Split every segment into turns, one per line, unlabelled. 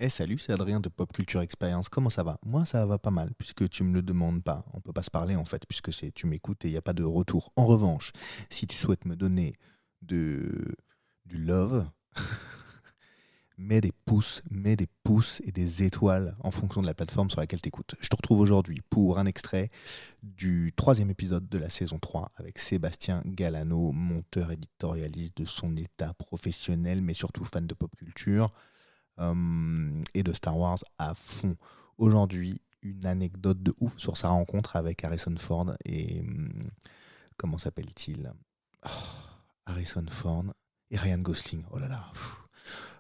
Salut, c'est Adrien de Pop Culture Experience. Comment ça va? Moi, ça va pas mal, puisque tu me le demandes pas. On peut pas se parler en fait, puisque tu m'écoutes et il n'y a pas de retour. En revanche, si tu souhaites me donner de, du love, mets des pouces et des étoiles en fonction de la plateforme sur laquelle tu écoutes. Je te retrouve aujourd'hui pour un extrait du troisième épisode de la saison 3 avec Sébastien Galano, monteur éditorialiste de son état professionnel, mais surtout fan de pop culture et de Star Wars à fond. Aujourd'hui, une anecdote de ouf sur sa rencontre avec Harrison Ford et comment s'appelle-t-il? Oh, Harrison Ford et Ryan Gosling. Oh là là.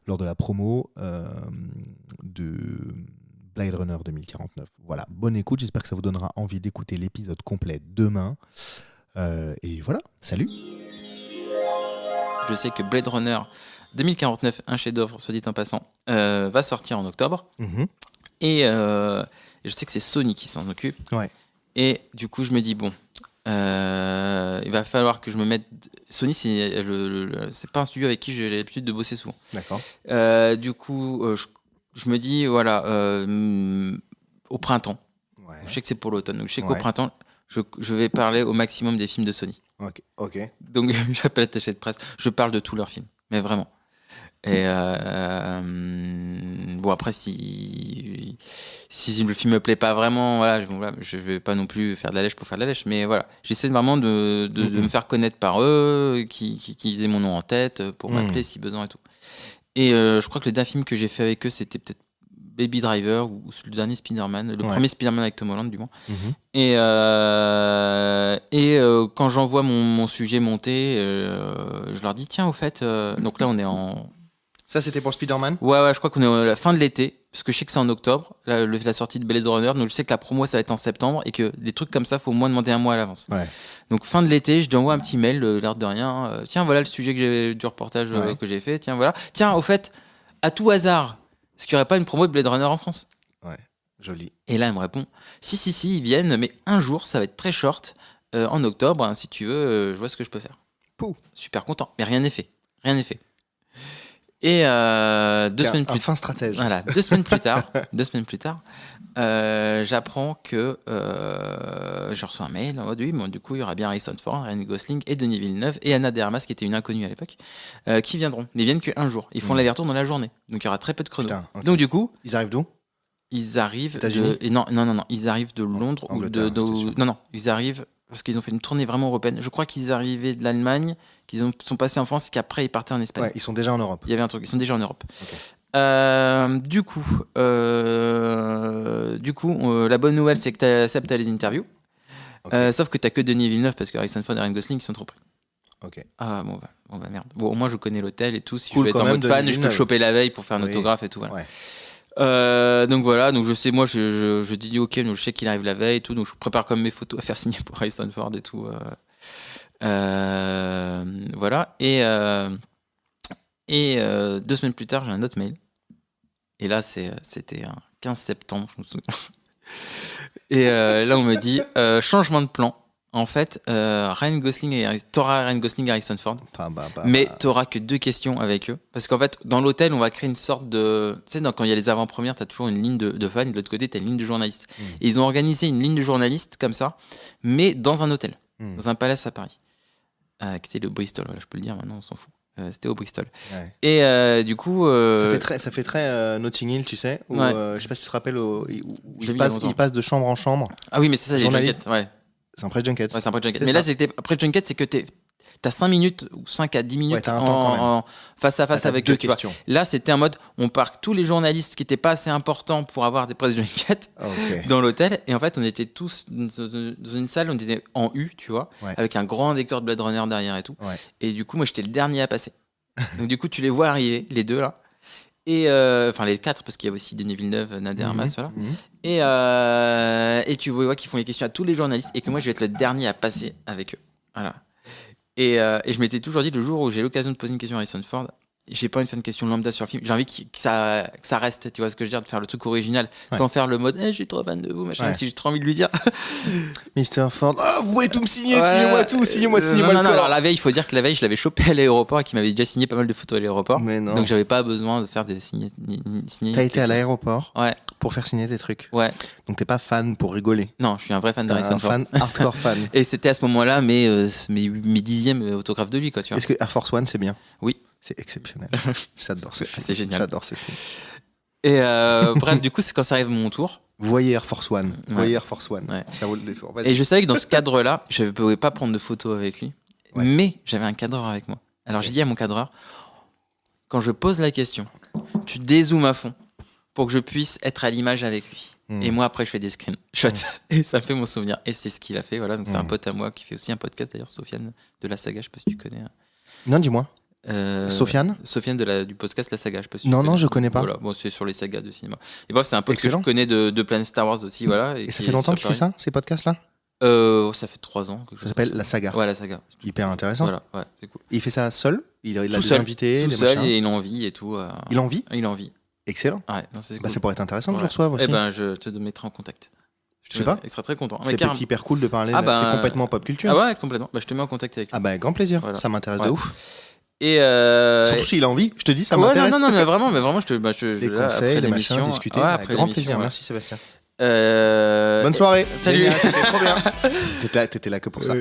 Lors de la promo de Blade Runner 2049. Voilà, bonne écoute. J'espère que ça vous donnera envie d'écouter l'épisode complet demain. Et voilà, salut.
Je sais que Blade Runner 2049, un chef-d'œuvre, soit dit en passant, va sortir en octobre. Et je sais que c'est Sony qui s'en occupe.
Ouais.
Et du coup, je me dis, bon, il va falloir que je me mette. Sony, c'est pas un studio avec qui j'ai l'habitude de bosser souvent.
D'accord.
Du coup, je me dis, voilà, au printemps.
Ouais.
Je sais que c'est pour l'automne. Donc, je sais qu'au printemps, je vais parler au maximum des films de Sony.
Ok.
Donc, j'appelle attaché de presse. Je parle de tous leurs films, mais vraiment. Et bon, après, si le film me plaît pas vraiment, voilà, je vais pas non plus faire de la lèche pour faire de la lèche, mais voilà, j'essaie vraiment de me faire connaître par eux, qu'ils aient mon nom en tête pour m'appeler si besoin et tout. Et je crois que le dernier film que j'ai fait avec eux, c'était peut-être Baby Driver ou le dernier Spider-Man, le premier Spider-Man avec Tom Holland du moins. Et quand j'envoie mon sujet monté, je leur dis tiens, au fait, donc là on est en...
Ça, c'était pour Spider-Man?
Ouais, je crois qu'on est à la fin de l'été, parce que je sais que c'est en octobre, la sortie de Blade Runner, donc je sais que la promo, ça va être en septembre, et que des trucs comme ça, il faut au moins demander un mois à l'avance. Ouais. Donc fin de l'été, je lui envoie un petit mail, l'air de rien, tiens, voilà le sujet du reportage que j'ai fait, tiens, voilà. Tiens, au fait, à tout hasard, est-ce qu'il n'y aurait pas une promo de Blade Runner en France?
Ouais, joli.
Et là, il me répond, si, ils viennent, mais un jour, ça va être très short, en octobre, hein, si tu veux, je vois ce que je peux faire. Pouh. Super content, mais rien n'est fait. Et 2 semaines plus tard,
fin stratège.
Voilà, 2 semaines plus tard, j'apprends que je reçois un mail en mode oui, bon, du coup il y aura bien Harrison Ford, Ryan Gosling et Denis Villeneuve et Ana de Armas qui était une inconnue à l'époque, qui viendront. Ils viennent qu'un jour. Ils font l'aller-retour dans la journée, donc il y aura très peu de chrono. Okay. Donc du coup,
ils arrivent d'où?
Ils arrivent
États-Unis?
non, ils arrivent de Londres ou non, ils arrivent parce qu'ils ont fait une tournée vraiment européenne. Je crois qu'ils arrivaient de l'Allemagne, sont passés en France et qu'après ils partaient en Espagne.
Ouais, ils sont déjà en Europe.
Il y avait un truc, ils sont déjà en Europe.
Okay.
Du coup, la bonne nouvelle, c'est que tu acceptes les interviews. Okay. Sauf que tu n'as que Denis Villeneuve parce que Harrison Ford et Ryan Gosling sont trop pris.
Ok.
Ah bon bah merde. Bon, au moins je connais l'hôtel et tout. Si je veux être en mode fan, je peux le choper la veille pour faire un autographe et tout. Voilà. Ouais. Donc voilà, donc je sais, moi je dis ok, donc je sais qu'il arrive la veille et tout, donc je prépare comme mes photos à faire signer pour Harrison Ford et tout. Voilà. Et 2 semaines plus tard, j'ai un autre mail. Et là, c'était un 15 septembre, je me souviens. Et là, on me dit changement de plan. En fait, t'auras Ryan Gosling et Harrison Ford, mais t'auras que 2 questions avec eux. Parce qu'en fait, dans l'hôtel, on va créer une sorte de... Tu sais, quand il y a les avant-premières, t'as toujours une ligne de fans, et de l'autre côté, t'as une ligne de journalistes. Et ils ont organisé une ligne de journalistes comme ça, mais dans un hôtel, dans un palace à Paris, qui était le Bristol. Voilà, je peux le dire maintenant, on s'en fout. C'était au Bristol. Ouais. Et du coup...
Ça fait très Notting Hill, tu sais, où, je sais pas si tu te rappelles, où il passe de chambre en chambre.
Ah oui, mais c'est ça, j'ai junket, ouais.
C'est un press junket.
Ouais, c'est un press junket. Mais là, c'était press junket, c'est que t'as 5 minutes ou 5 à 10 minutes face à face avec eux. Là, c'était en mode, on parque tous les journalistes qui n'étaient pas assez importants pour avoir des press junkets dans l'hôtel. Et en fait, on était tous dans une salle, on était en U, tu vois, avec un grand décor de Blade Runner derrière et tout. Ouais. Et du coup, moi, j'étais le dernier à passer. Donc, du coup, tu les vois arriver, les deux là. Et enfin les 4 parce qu'il y a aussi Denis Villeneuve, Nader Armas, voilà. Et tu vois qu'ils font les questions à tous les journalistes et que moi je vais être le dernier à passer avec eux. Voilà. Et je m'étais toujours dit le jour où j'ai l'occasion de poser une question à Harrison Ford, j'ai pas envie de faire une question lambda sur le film. J'ai envie que ça reste, tu vois ce que je veux dire, de faire le truc original, sans faire le mode je suis trop fan de vous, machin, même si j'ai trop envie de lui dire.
Mr. Ford, vous pouvez tout me signer, signez-moi tout, signez-moi
non, alors la veille, il faut dire que la veille, je l'avais chopé à l'aéroport et qu'il m'avait déjà signé pas mal de photos à l'aéroport.
Mais non.
Donc j'avais pas besoin de faire des signer.
T'as été à l'aéroport
Ouais.
pour faire signer tes trucs.
Ouais.
Donc t'es pas fan pour rigoler.
Non, je suis un vrai fan d'Harrison Ford.
Un fan, hardcore fan.
Et c'était à ce moment-là mes 10e autographes de lui, quoi, tu vois.
Est-ce que Air Force One, c'est bien?
Oui.
C'est exceptionnel. J'adore ce film.
C'est génial.
J'adore ce film.
Et bref, du coup, c'est quand ça arrive mon tour.
Voyez Air Force One. Voyez Air Force One.
Ouais.
Ça vaut le détour.
Et je savais que dans ce cadre-là, je ne pouvais pas prendre de photos avec lui. Ouais. Mais j'avais un cadreur avec moi. Alors j'ai dit à mon cadreur, quand je pose la question, tu dézoomes à fond pour que je puisse être à l'image avec lui. Et moi, après, je fais des screenshots. Et ça me fait mon souvenir. Et c'est ce qu'il a fait. Voilà. Donc, c'est un pote à moi qui fait aussi un podcast, d'ailleurs, Sofiane de La Saga. Je sais pas si tu connais.
Non, dis-moi. Sofiane
du podcast La Saga. Je sais pas si
non, je connais pas.
Voilà. Bon, c'est sur les sagas de cinéma. Et bref, c'est un pote que je connais de Planet Star Wars aussi. Voilà.
Et ça fait longtemps qu'il fait ça, ces podcasts-là?
Ça fait 3 ans.
Ça s'appelle La Saga.
Ouais, La Saga.
Hyper intéressant.
Voilà, ouais, c'est cool.
Et il fait ça seul? Il a des invités?
Tout seul, et il a envie et tout.
Il a envie?
Il a envie.
Excellent.
Ouais, non, c'est cool.
Ça pourrait être intéressant que je reçoive aussi.
Eh ben, je te mettrai en contact.
Je sais pas.
Il sera très content.
C'est hyper cool de parler. C'est complètement pop culture.
Ah ouais, complètement. Je te mets en contact avec lui.
Ah bah, grand plaisir. Voilà. Ça m'intéresse de ouf.
Et
surtout s'il a envie, je te dis, ça m'intéresse.
Non, mais vraiment, je te
les conseils, les machins, discuter. Avec grand plaisir. Merci Sébastien. Bonne soirée.
Salut.
Génial, c'était trop bien. T'étais là que pour ça.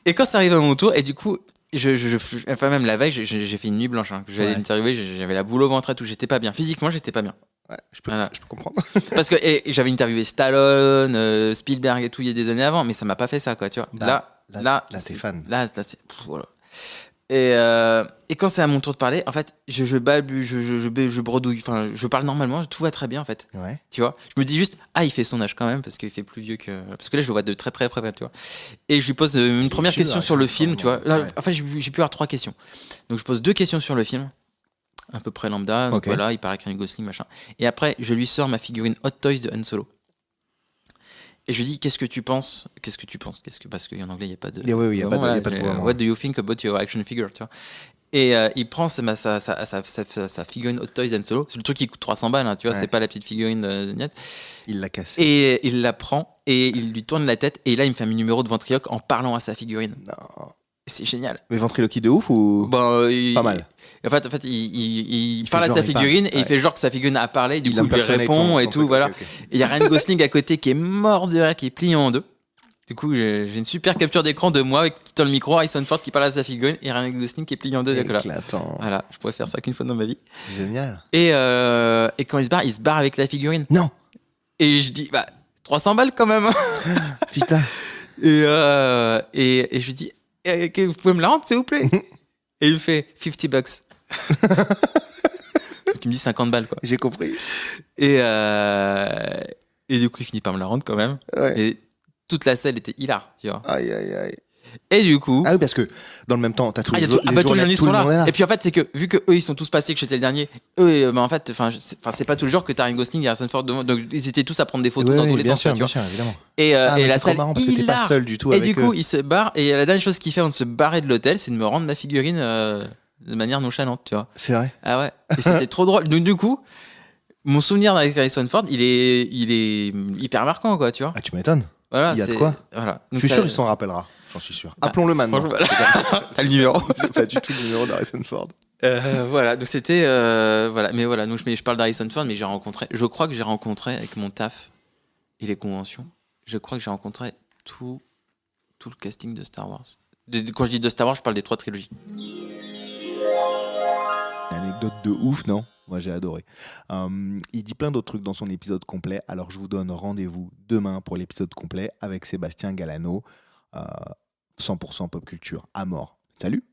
Et quand ça arrive à mon tour, et du coup, enfin même la veille, j'ai fait une nuit blanche. J'allais interviewer, j'avais la boule au ventre et tout, j'étais pas bien. Physiquement, j'étais pas bien.
Ouais, je peux comprendre.
Parce que j'avais interviewé Stallone, Spielberg et tout il y a des années avant, mais ça m'a pas fait ça, quoi, tu vois. Là,
t'es fan.
Là, c'est voilà. Et quand c'est à mon tour de parler, en fait, je balbue, je bredouille, enfin, je parle normalement, tout va très bien, en fait.
Ouais.
Tu vois, je me dis juste, il fait son âge quand même, parce qu'il fait plus vieux que. Parce que là, je le vois de très très près, tu vois. Et je lui pose une première question sur le film, tu vois. Là, ouais. Enfin, j'ai pu avoir 3 questions. Donc, je pose 2 questions sur le film, à peu près lambda. Donc, voilà, il parle avec Ryan Gosling, machin. Et après, je lui sors ma figurine Hot Toys de Han Solo. Et je lui dis, qu'est-ce que tu penses? Parce qu'en anglais, il n'y a pas de.
Oui, il n'y a pas de voix.
What do you think about your action figure, tu vois? Et il prend sa figurine Hot Toys Han Solo. C'est le truc qui coûte 300 balles, hein, tu vois, c'est pas la petite figurine nette.
Il l'a cassée.
Et il la prend et il lui tourne la tête. Et là, il me fait un numéro de ventriloque en parlant à sa figurine.
Non.
C'est génial.
Mais ventriloquie de ouf ou pas mal?
En fait, il parle à sa figurine et il fait genre que sa figurine a parlé. Du coup, il lui répond et tout, voilà. Et il y a Ryan Gosling à côté qui est mort de rire, qui est plié en 2. Du coup, j'ai une super capture d'écran de moi qui tend le micro, Harrison Ford qui parle à sa figurine et Ryan Gosling qui est plié en 2.
Éclatant.
Voilà, je pourrais faire ça qu'une fois dans ma vie.
Génial.
Et quand il se barre avec la figurine.
Non.
Et je dis, 300 balles quand même.
Putain.
Et je lui dis, vous pouvez me la rendre, s'il vous plaît? Et il me fait 50 bucks. Donc il me dit 50 balles, quoi.
J'ai compris.
Et du coup, il finit par me la rendre quand même.
Ouais.
Et toute la salle était hilar, tu vois.
Aïe.
Et du coup.
Ah oui, parce que dans le même temps, t'as tous les
journalistes sont là. Et puis en fait, c'est que vu que eux ils sont tous passés, que j'étais le dernier, eux, en fait, c'est pas tout le jour que t'as Ryan Gosling et Harrison Ford devant. Donc ils étaient tous à prendre des photos dans tous les sens.
Bien sûr, évidemment.
Et la salle.
Parce que t'es pas seul du tout.
Et du coup, il se barre. Et la dernière chose qu'il fait avant de se barrer de l'hôtel, c'est de me rendre ma figurine de manière nonchalante, tu vois.
C'est vrai.
Ah ouais. Et c'était trop drôle. Donc du coup, mon souvenir avec Harrison Ford, il est hyper marquant, quoi, tu vois.
Ah, tu m'étonnes.
Voilà,
il y a de quoi.
Voilà.
Donc je suis sûr qu'il s'en rappellera. J'en suis sûr. Appelons-le maintenant.
Le numéro.
J'ai pas du tout le numéro d'Harrison Ford.
Voilà, donc c'était voilà, mais voilà, donc je parle d'Harrison Ford, mais je crois que j'ai rencontré avec mon taf et les conventions, je crois que j'ai rencontré tout le casting de Star Wars. Quand je dis de Star Wars, je parle des 3 trilogies.
Anecdote de ouf, non? Moi j'ai adoré. Il dit plein d'autres trucs dans son épisode complet, alors je vous donne rendez-vous demain pour l'épisode complet avec Sébastien Galano, 100% pop culture à mort. Salut!